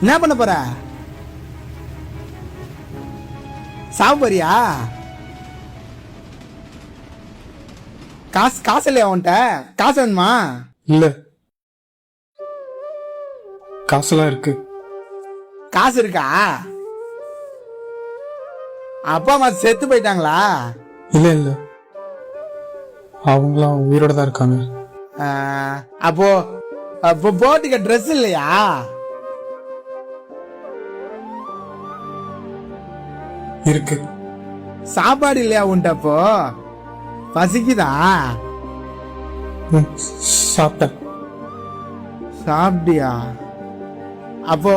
என்ன பண்ண போற? சாப்பிடுறியா? காசு இல்லையா உன்கிட்ட? காசு வேணுமா? இல்ல, காசுலாம் இருக்கு. காசு இருக்கா? அப்பா அம்மா செத்து போயிட்டாங்களா? இல்ல இல்ல, அவங்களாம் உயிரோட தான் இருக்காங்க. அப்போ போட்டுக்க ட்ரெஸ் இல்லையா? இருக்கு. சாப்பாடு இல்லையா உன்ட்ட? அப்போ பசிக்குதா? சாப்பிட்டேன். சாப்பிட்டியா? அப்போ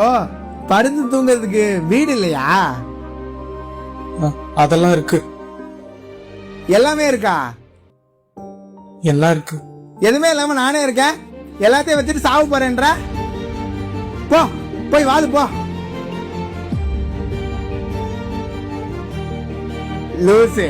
படுத்து தூங்குறதுக்கு வீடு இல்லையா? அதெல்லாம் இருக்கு. எல்லாமே இருக்கா? எல்லாம் இருக்கு. எதுவுமே இல்லாம நானே இருக்கேன். எல்லாத்தையும் வச்சுட்டு சாவு போறேன்ற. போ, போய் வாது போ. லூசு.